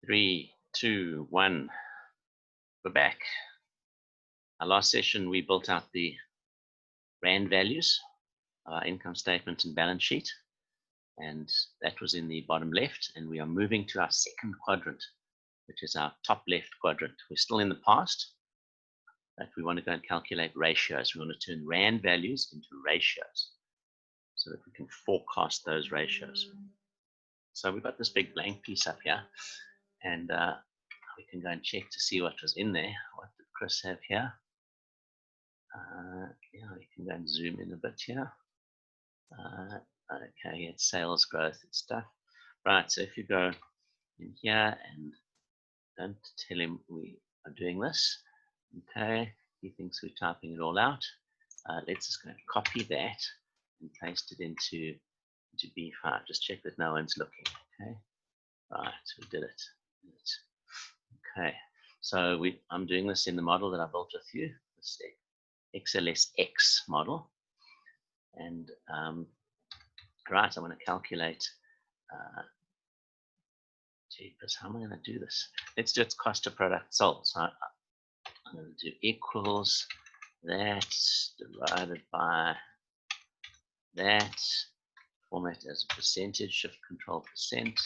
3, 2, 1. We're back. Our last session, we built out the Rand values, our income statement and balance sheet. And that was in the bottom left. And we are moving to our second quadrant, which is our top left quadrant. We're still in the past, but we want to go and calculate ratios. We want to turn Rand values into ratios so that we can forecast those ratios. So we've got this big blank piece up here, and we can go and check to see what was in there. What did Chris have here? Yeah, we can go and zoom in a bit here. Okay, it's sales growth and stuff. Right, so if you go in here and don't tell him we are doing this, okay, he thinks we're typing it all out. Let's just go and copy that and paste it into B5. Just check that no one's looking, okay? Right, we did it. Okay, so I'm doing this in the model that I built with you, this XLSX model. And right, I want to calculate, jeepers, how am I going to do this? Let's do its cost of product sold. So I'm going to do equals that divided by that, format as a percentage, shift control %,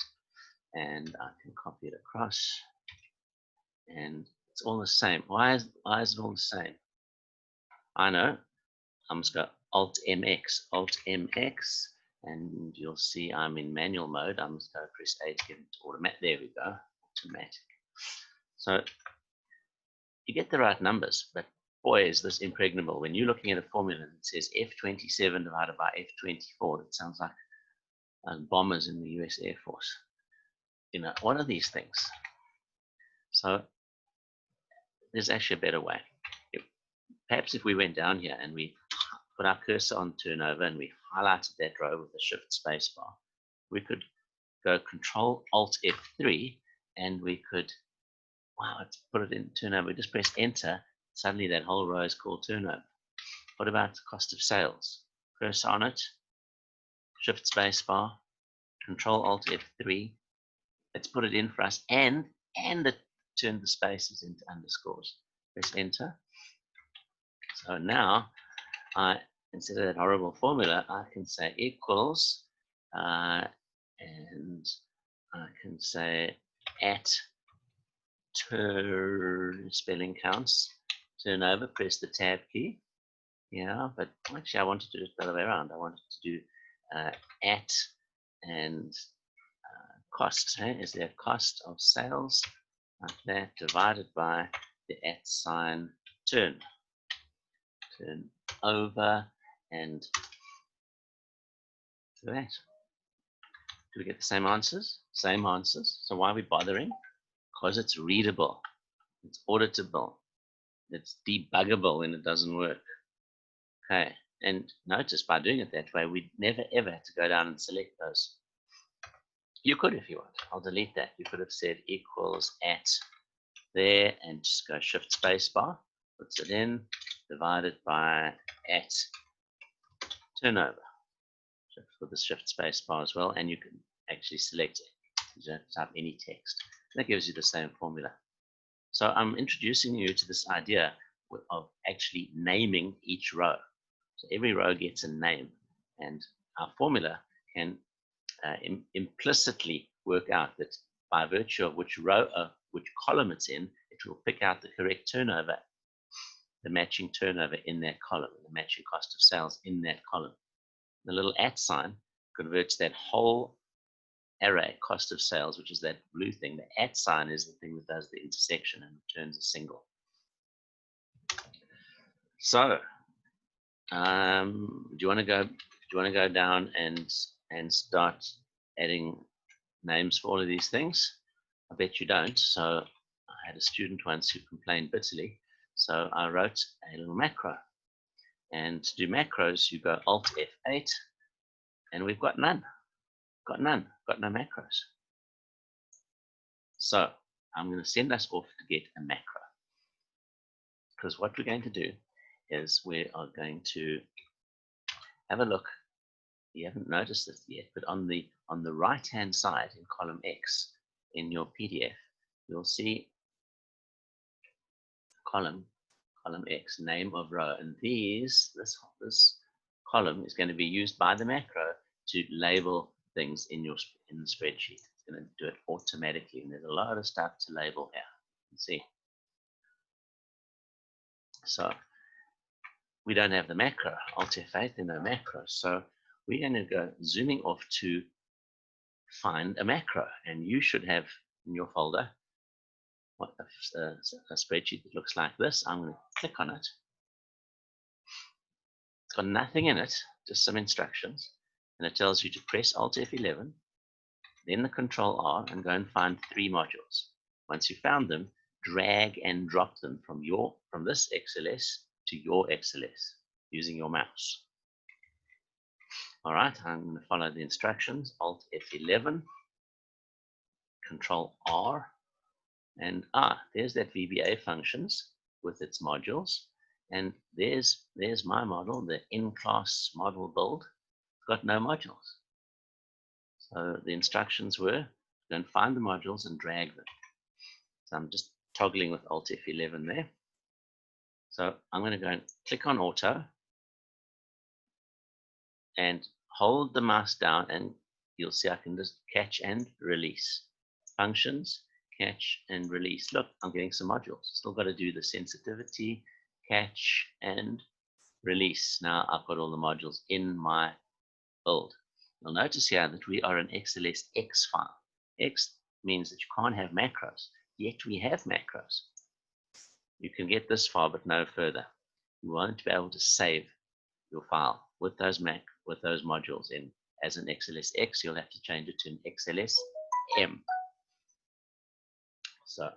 and I can copy it across. And it's all the same. Why is it all the same? I know. I'm just going to Alt MX, and you'll see I'm in manual mode. I'm just going to press A to get into automatic. There we go, automatic. So you get the right numbers, but boy, is this impregnable. When you're looking at a formula that says F27 divided by F24, it sounds like bombers in the US Air Force. You know, what are these things? So there's actually a better way. Perhaps if we went down here and we put our cursor on turnover and we highlighted that row with the shift spacebar, we could go Control Alt F3 and we could, wow, let's put it in turnover. We just press enter. Suddenly that whole row is called turnover. What about the cost of sales? Cursor on it, shift spacebar, Control Alt F3. Let's put it in for us and it turned the spaces into underscores. Press enter. So now, instead of that horrible formula, I can say equals, and I can say at spelling counts, turnover, press the tab key. Yeah, but actually I wanted to do it the other way around. I wanted to do at and cost. Is there a cost of sales? Like that, divided by the at sign turn over, and do that. Do we get the same answers? Same answers. So why are we bothering? Because it's readable, it's auditable, it's debuggable when it doesn't work. Okay, and notice by doing it that way, we never ever have to go down and select those. You could if you want. I'll delete that. You could have said equals at there and just go shift space bar, puts it in, divided by at turnover. With the shift space bar as well, and you can actually select it. You don't have to type any text. That gives you the same formula. So I'm introducing you to this idea of actually naming each row. So every row gets a name, and our formula can implicitly work out that by virtue of which row, which column it's in, it will pick out the correct turnover, the matching turnover in that column, the matching cost of sales in that column. The little at sign converts that whole array, cost of sales, which is that blue thing. The at sign is the thing that does the intersection and returns a single. So, do you want to go down and start adding names for all of these things? I bet you don't. So I had a student once who complained bitterly. So I wrote a little macro. And to do macros, you go Alt F8, and we've got none. Got no macros. So I'm going to send us off to get a macro. Because what we're going to do is we are going to have a look. You haven't noticed this yet, but on the right-hand side in column X in your PDF, you'll see column X, name of row, and this column is going to be used by the macro to label things in the spreadsheet. It's going to do it automatically, and there's a lot of stuff to label here. You can see. So we don't have the macro. Alt F8, there are no macros. So we're going to go zooming off to find a macro, and you should have in your folder a spreadsheet that looks like this. I'm going to click on it. It's got nothing in it, just some instructions, and it tells you to press Alt F11, then the Control R, and go and find 3 modules. Once you found them, drag and drop them from this XLS to your XLS using your mouse. All right, I'm going to follow the instructions. Alt F11, Control R, and there's that VBA functions with its modules. And there's my model, the in-class model build. It's got no modules. So the instructions were go and find the modules and drag them. So I'm just toggling with Alt F11 there. So I'm going to go and click on Auto and hold the mouse down, and you'll see I can just catch and release. Functions, catch and release. Look, I'm getting some modules. Still got to do the sensitivity, catch and release. Now I've got all the modules in my build. You'll notice here that we are an XLSX file. X means that you can't have macros, yet we have macros. You can get this far, but no further. You won't be able to save your file with those modules in as an XLSX. You'll have to change it to an XLSM. So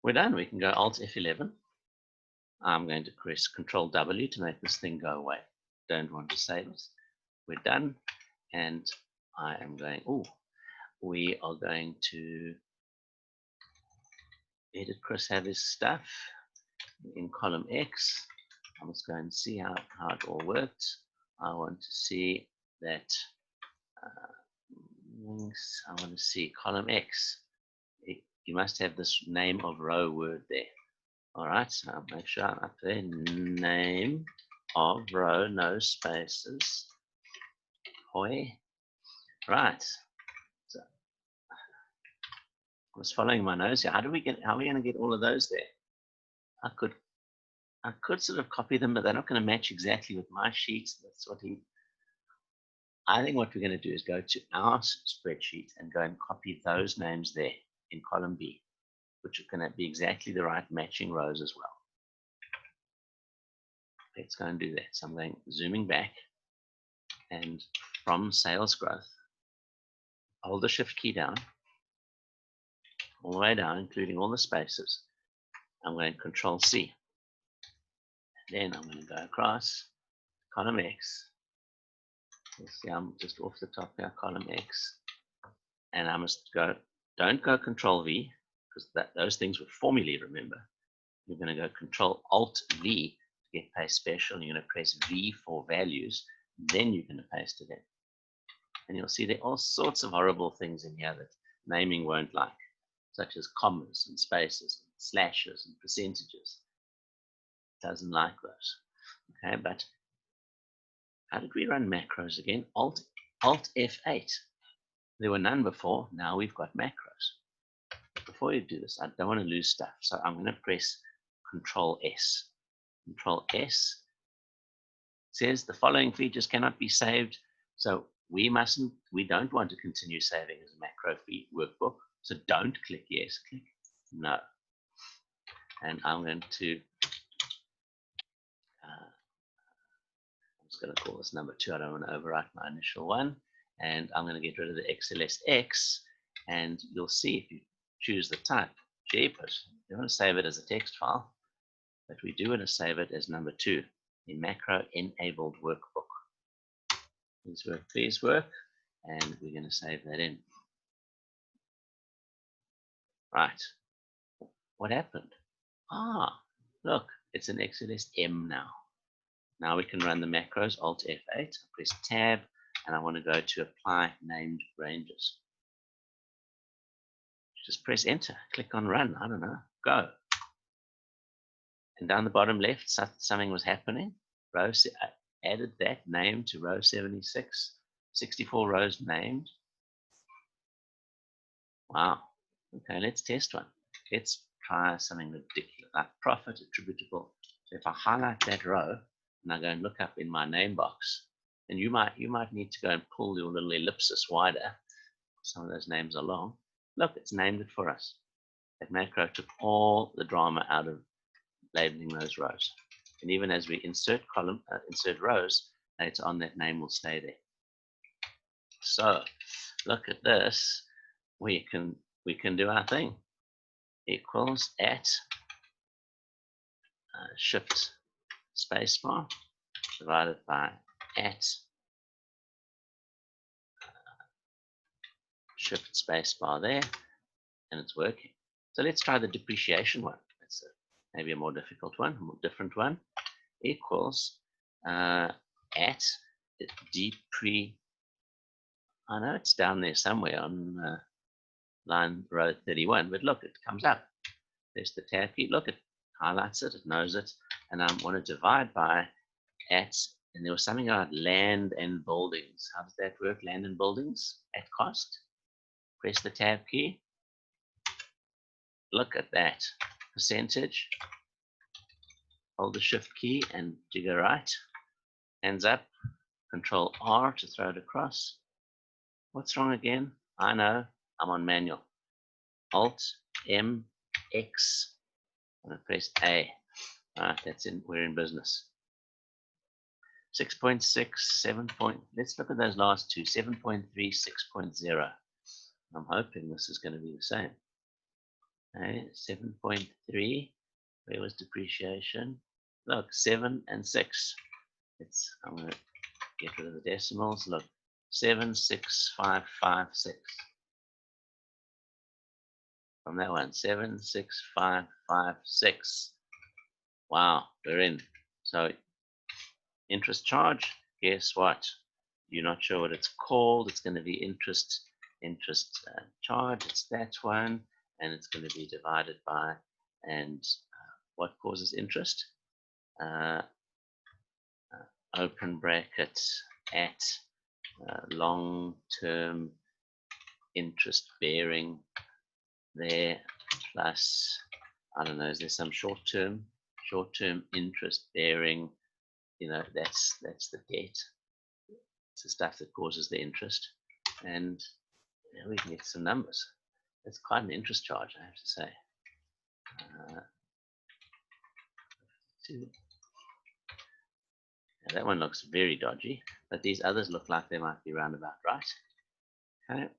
we're done. We can go Alt F11. I'm going to press Control W to make this thing go away. Don't want to save it. We're done. And I am going, we are going to edit Chris have his stuff in column X. I must go and see how it all worked. I want to see that I want to see column X. You must have this name of row word there. All right, so I'll make sure I'm up there. Name of row, no spaces. Hoi. Right. So I was following my nose here. How are we going to get all of those there? I could sort of copy them, but they're not going to match exactly with my sheets. That's what I think what we're going to do is go to our spreadsheet and go and copy those names there in column B, which are going to be exactly the right matching rows as well. Let's go and do that. So I'm going zooming back, and from sales growth, hold the shift key down, all the way down, including all the spaces. I'm going to Control C. And then I'm going to go across column X. You see I'm just off the top here, column X. And I must go, don't go Control V, because those things were formulae, remember. You're going to go Control Alt V to get paste special. You're going to press V for values. Then you're going to paste it in. And you'll see there are all sorts of horrible things in here that naming won't like, such as commas and spaces, and slashes and percentages. It doesn't like those. Okay, but how did we run macros again? Alt F8. There were none before. Now we've got macros. But before you do this, I don't want to lose stuff. So I'm going to press Control S. Control S says the following features cannot be saved. So we don't want to continue saving as a macro feed workbook. So don't click yes, click no. And I'm going to, I'm just going to call this number 2. I don't want to overwrite my initial one. And I'm going to get rid of the XLSX. And you'll see if you choose the type, jeepers, you want to save it as a text file. But we do want to save it as number 2, the macro enabled workbook. Please work, and we're going to save that in. Right. What happened? Look, it's an XLSM now. Now we can run the macros, Alt F8, press Tab, and I want to go to Apply Named Ranges. Just press Enter, click on Run, I don't know, go. And down the bottom left, something was happening. I added that name to row 76, 64 rows named. Wow. Okay, let's test one. Let's try something ridiculous, like profit attributable. So if I highlight that row and I go and look up in my name box, and you might need to go and pull your little ellipsis wider. Some of those names are long. Look, it's named it for us. That macro took all the drama out of labeling those rows. And even as we insert rows, later on that name will stay there. So look at this. We can do our thing. Equals at shift spacebar divided by at shift spacebar there, and it's working. So let's try the depreciation one. That's maybe a more difficult one, a more different one. Equals at depre. I know it's down there somewhere on line row 31, but look, it comes up. There's the tab key. Look, it highlights it, it knows it, and I want to divide by at, and there was something about land and buildings. How does that work? Land and buildings at cost. Press the tab key. Look at that percentage. Hold the shift key and jigger right. Hands up. Control R to throw it across. What's wrong again? I know. I'm on manual. Alt M X. I'm going to press A. Alright, that's in. We're in business. 6.6, 7. Let's look at those last two. 7.3, 6.0. I'm hoping this is going to be the same. Okay, 7.3. Where was depreciation? Look, 7 and 6. I'm going to get rid of the decimals. Look, 76556. From that one, 76556. Wow, we're in. So interest charge, guess what? You're not sure what it's called. It's going to be interest charge. It's that one, and it's going to be divided by, and what causes interest? Open bracket at long-term interest bearing there plus, I don't know, is there some short-term interest bearing? You know, that's the debt. It's the stuff that causes the interest, and we can get some numbers. It's quite an interest charge, I have to say. Now that one looks very dodgy, but these others look like they might be roundabout right. Okay,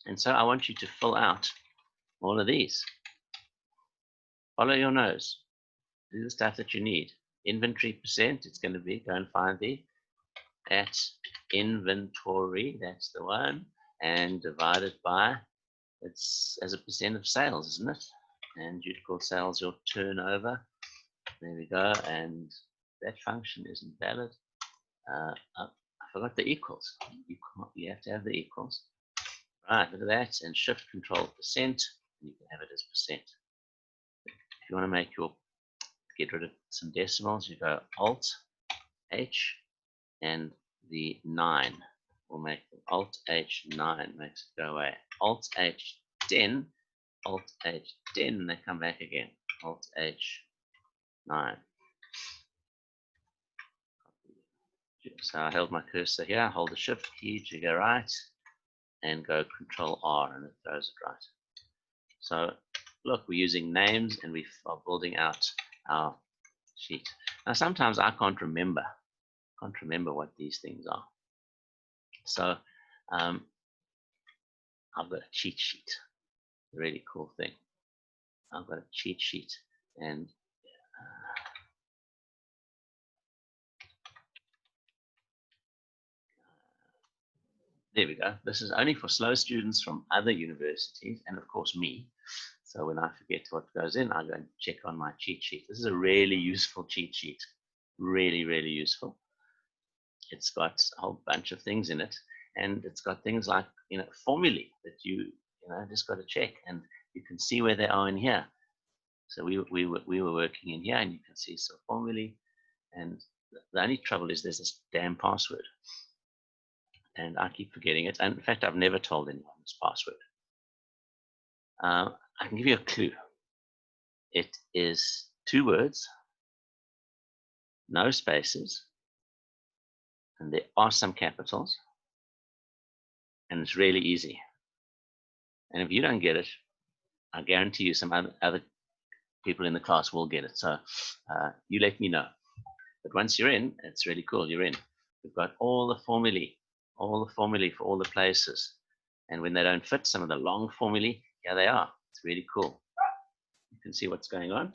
and so I want you to fill out all of these. Follow your nose. Do the stuff that you need. Inventory percent, it's going to be, go and find the at inventory, that's the one, and divided by, it's as a percent of sales, isn't it? And you'd call sales your turnover. There we go, and that function isn't valid. I forgot the equals. You have to have the equals. Right, look at that, and shift control percent, and you can have it as percent. If you want to make get rid of some decimals, you go Alt H, and the 9 will make Alt H9 makes it go away. Alt H10, Alt H10, and they come back again. Alt H9. So I held my cursor here, hold the shift key to go right, and go Control R, and it throws it right. So look, we're using names, and we are building out our sheet. Now sometimes I can't remember what these things are. So I've got a cheat sheet, a really cool thing. I've got a cheat sheet, and there we go. This is only for slow students from other universities, and of course me. So when I forget what goes in, I go and check on my cheat sheet. This is a really useful cheat sheet. Really, really useful. It's got a whole bunch of things in it, and it's got things like, formulae that you just got to check, and you can see where they are in here. So we were working in here, and you can see some formulae, and the only trouble is there's this damn password, and I keep forgetting it. And in fact, I've never told anyone this password. I can give you a clue. It is 2 words, no spaces, and there are some capitals, and it's really easy. And if you don't get it, I guarantee you some other people in the class will get it. So you let me know. But once you're in, it's really cool. You're in. We've got all the formulae for all the places. And when they don't fit, some of the long formulae, here they are. It's really cool. You can see what's going on.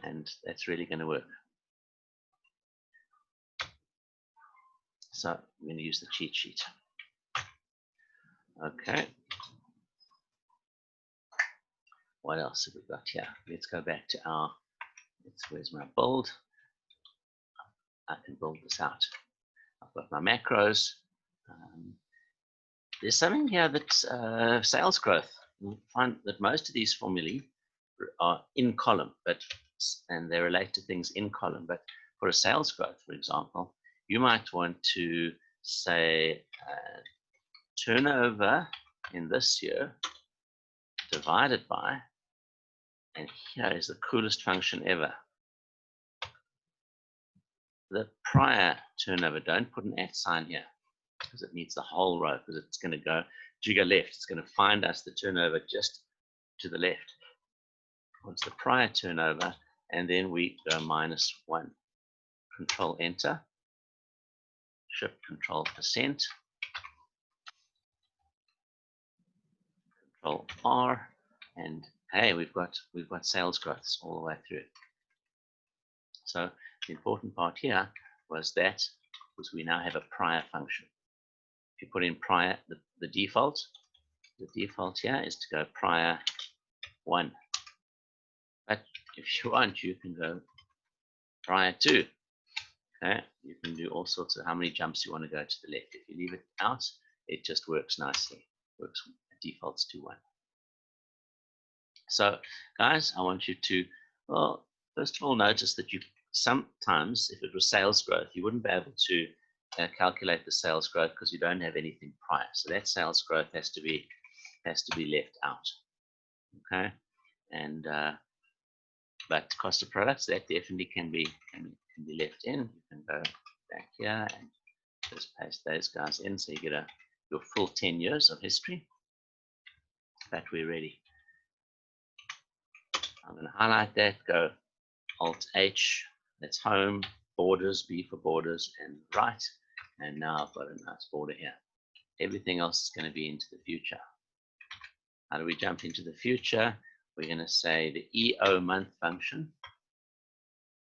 And that's really going to work. So I'm going to use the cheat sheet. Okay. What else have we got here? Let's go back to where's my build? I can build this out. I've got my macros. There's something here that's sales growth. You'll find that most of these formulae are in column, and they relate to things in column. But for a sales growth, for example, you might want to say turnover in this year divided by, and here is the coolest function ever, the prior turnover. Don't put an @ sign here because it needs the whole row, because it's going to go, if you go left, it's going to find us the turnover just to the left. What's the prior turnover? And then we go -1. Control Enter, Shift Control %, Control R, and hey, we've got sales growths all the way through. So the important part here was we now have a prior function. If you put in prior, the default here is to go prior 1. But if you want, you can go prior 2. Okay, you can do all sorts of how many jumps you want to go to the left. If you leave it out, it just works nicely. Defaults to 1. So, guys, I want you to, well, first of all, notice that you sometimes, if it was sales growth, you wouldn't be able to calculate the sales growth because you don't have anything prior. So that sales growth has to be left out. Okay, and but cost of products, that definitely can be left in. You can go back here and just paste those guys in, so you get your full 10 years of history. But we're ready. I'm going to highlight that, go Alt H, that's home, borders, B for borders, and right. And now I've got a nice border here. Everything else is going to be into the future. How do we jump into the future? We're going to say the EO month function.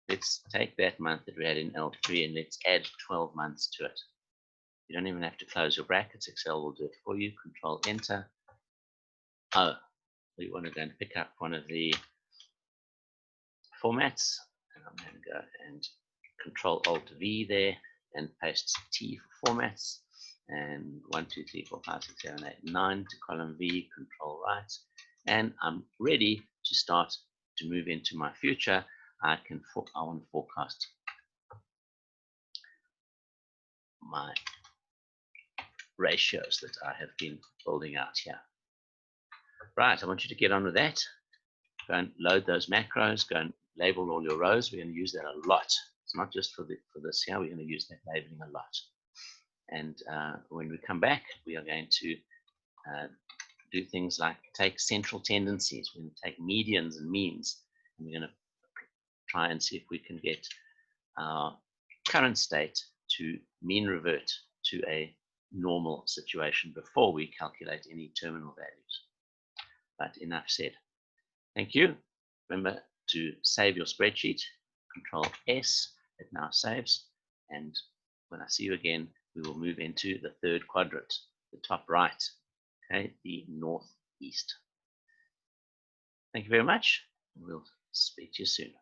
Let's take that month that we had in L3 and let's add 12 months to it. You don't even have to close your brackets. Excel will do it for you. Control Enter. Oh, we want to go and pick up one of the formats. And I'm going to go and Control Alt V there and paste T for formats. And 1, 2, 3, 4, 5, 6, 7, 8, 9 to column V, Control Right. And I'm ready to start to move into my future. I want to forecast my ratios that I have been building out here. Right, I want you to get on with that. Go and load those macros, go and label all your rows. We're going to use that a lot. It's not just for this here, we're going to use that labeling a lot. And when we come back, we are going to do things like take central tendencies. We're going to take medians and means, and we're going to try and see if we can get our current state to mean revert to a normal situation before we calculate any terminal values. But enough said. Thank you. Remember to save your spreadsheet. Control S, it now saves. And when I see you again, we will move into the third quadrant, the top right, okay, the northeast. Thank you very much. We'll speak to you soon.